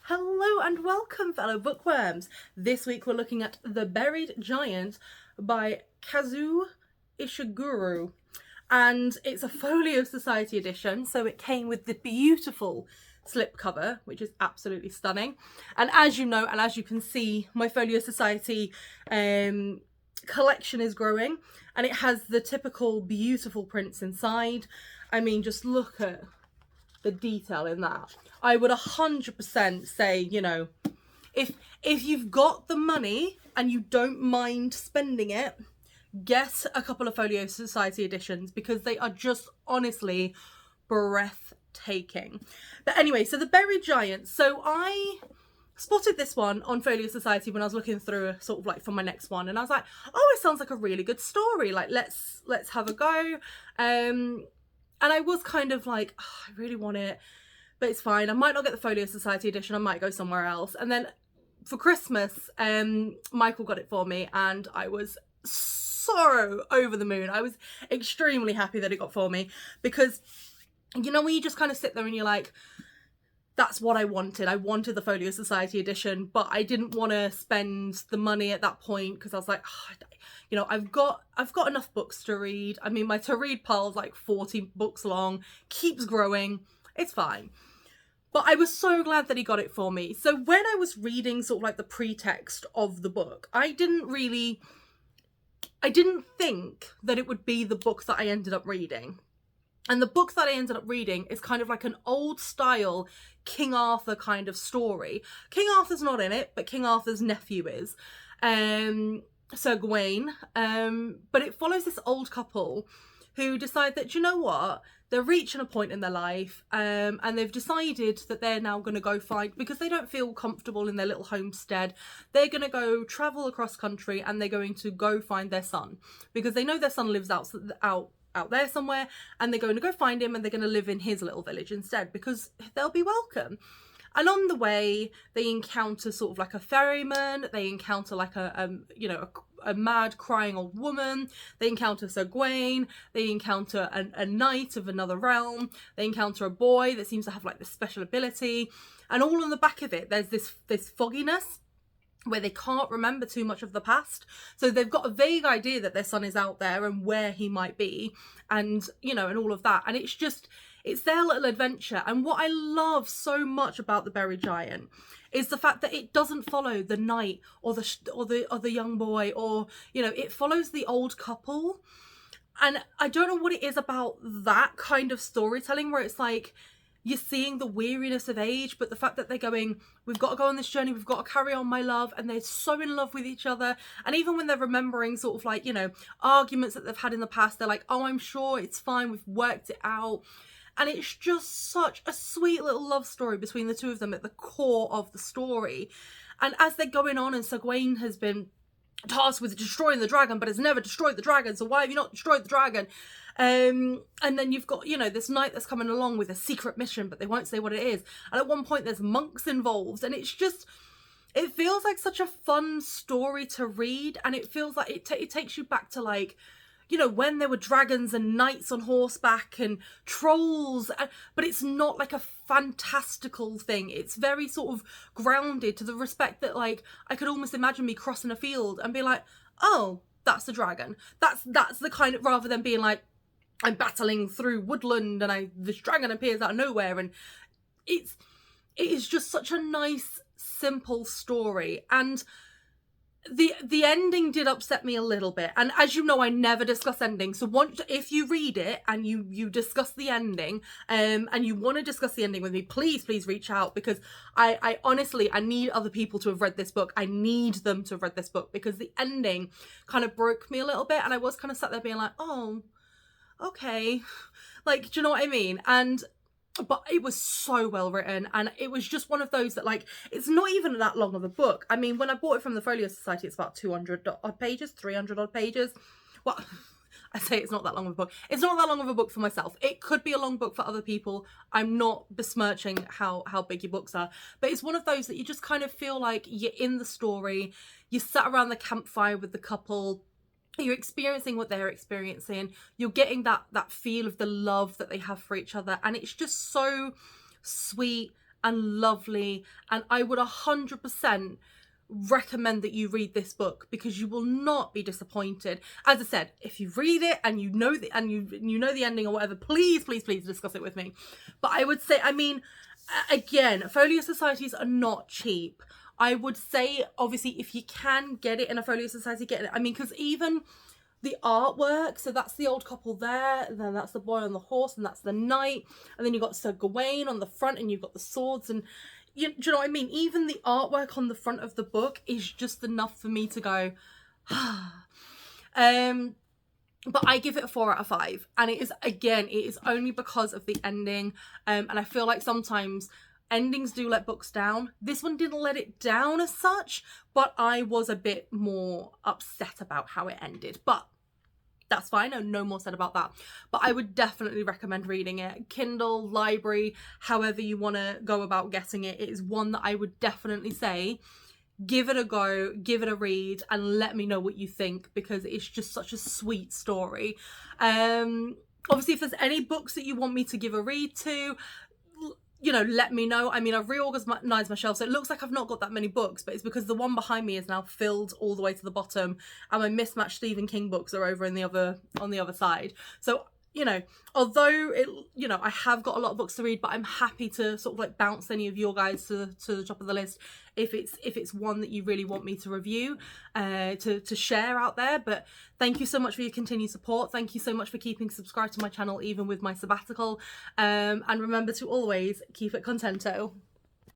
Hello and welcome, fellow bookworms. This week we're looking at The Buried Giant by Kazuo Ishiguro. And it's a Folio Society edition, so it came with the beautiful slipcover, which is absolutely stunning. And as you know, and as you can see, my Folio Society collection is growing, and it has the typical beautiful prints inside. I mean, just look at the detail in that. I would 100% say, you know, if you've got the money and you don't mind spending it, get a couple of Folio Society editions because they are just honestly breathtaking. But anyway, so The Buried Giant. So I spotted this one on Folio Society when I was looking through sort of like for my next one, and I was like, oh, it sounds like a really good story. Like, let's have a go. And I was kind of like, oh, I really want it, but it's fine. I might not get the Folio Society edition. I might go somewhere else. And then for Christmas, Michael got it for me, and I was so over the moon. I was extremely happy that it got for me because, you know, when you just kind of sit there and you're like, that's what I wanted. I wanted the Folio Society edition, but I didn't want to spend the money at that point because I was like, oh, you know, I've got enough books to read. I mean, my to read pile is like 40 books long, keeps growing. It's fine. But I was so glad that he got it for me. So when I was reading sort of like the pretext of the book, I didn't think that it would be the book that I ended up reading. And the book that I ended up reading is kind of like an old style King Arthur kind of story. King Arthur's not in it, but King Arthur's nephew is. Sir Gawain. But it follows this old couple who decide that, you know what? They're reaching a point in their life, and they've decided that they're now going to go find, because they don't feel comfortable in their little homestead, they're going to go travel across country and they're going to go find their son. Because they know their son lives out there somewhere, and they're going to go find him and they're going to live in his little village instead because they'll be welcome. And on the way, they encounter sort of like a ferryman, they encounter like a mad crying old woman, they encounter Sir Gawain, they encounter a knight of another realm, they encounter a boy that seems to have like this special ability, and all on the back of it, there's this fogginess where they can't remember too much of the past. So they've got a vague idea that their son is out there and where he might be, and, you know, and all of that. And it's their little adventure. And what I love so much about The Buried Giant is the fact that it doesn't follow the knight or the young boy, or, you know, it follows the old couple. And I don't know what it is about that kind of storytelling where it's like, you're seeing the weariness of age, but the fact that they're going, we've got to go on this journey, we've got to carry on, my love, and they're so in love with each other. And even when they're remembering sort of like, you know, arguments that they've had in the past, they're like, oh, I'm sure it's fine, we've worked it out. And it's just such a sweet little love story between the two of them at the core of the story. And as they're going on, and Sir Gawain has been tasked with destroying the dragon, but has never destroyed the dragon, so why have you not destroyed the dragon? And then you've got, you know, this knight that's coming along with a secret mission, but they won't say what it is. And at one point there's monks involved, and it's just, it feels like such a fun story to read, and it feels like it takes you back to, like, you know, when there were dragons and knights on horseback and trolls, but it's not like a fantastical thing. It's very sort of grounded to the respect that, like, I could almost imagine me crossing a field and be like, oh, that's the dragon. That's the kind of, rather than being like, I'm battling through woodland and this dragon appears out of nowhere. And it is just such a nice, simple story. And the ending did upset me a little bit, and as you know, I never discuss endings. So if you read it and you discuss the ending, and you want to discuss the ending with me, please reach out, because I honestly, I need other people to have read this book. I need them to have read this book, because the ending kind of broke me a little bit, and I was kind of sat there being like, oh, okay, like, do you know what I mean? But it was so well written, and it was just one of those that, like, it's not even that long of a book. I mean, when I bought it from the Folio Society, it's about 200 odd pages, 300 odd pages. Well, I say it's not that long of a book. It's not that long of a book for myself. It could be a long book for other people. I'm not besmirching how big your books are, but it's one of those that you just kind of feel like you're in the story. You sat around the campfire with the couple. You're experiencing what they're experiencing. You're getting that feel of the love that they have for each other. And it's just so sweet and lovely, and I would 100% recommend that you read this book because you will not be disappointed. As I said, if you read it and you know the ending or whatever, please discuss it with me. But I would say, I mean, again, folio societies are not cheap. I would say, obviously, if you can get it in a folio society, get it. I mean, because even the artwork, so that's the old couple there, then that's the boy on the horse, and that's the knight, and then you've got Sir Gawain on the front, and you've got the swords, and do you know what I mean? Even the artwork on the front of the book is just enough for me to go, but I give it a 4 out of 5, and it is only because of the ending, and I feel like sometimes endings do let books down. This one didn't let it down as such, but I was a bit more upset about how it ended, but that's fine. No more said about that. But I would definitely recommend reading it. Kindle, library, however you want to go about getting it. It is one that I would definitely say, give it a go, give it a read, and let me know what you think, because it's just such a sweet story. Obviously, if there's any books that you want me to give a read to, you know, let me know. I mean, I've reorganized my shelf, so it looks like I've not got that many books, but it's because the one behind me is now filled all the way to the bottom, and my mismatched Stephen King books are over on the other side. So, you know, although I have got a lot of books to read, but I'm happy to sort of like bounce any of your guys to the top of the list if it's one that you really want me to review, to share out there. But thank you so much for your continued support. Thank you so much for keeping subscribed to my channel even with my sabbatical. And remember to always keep it contento.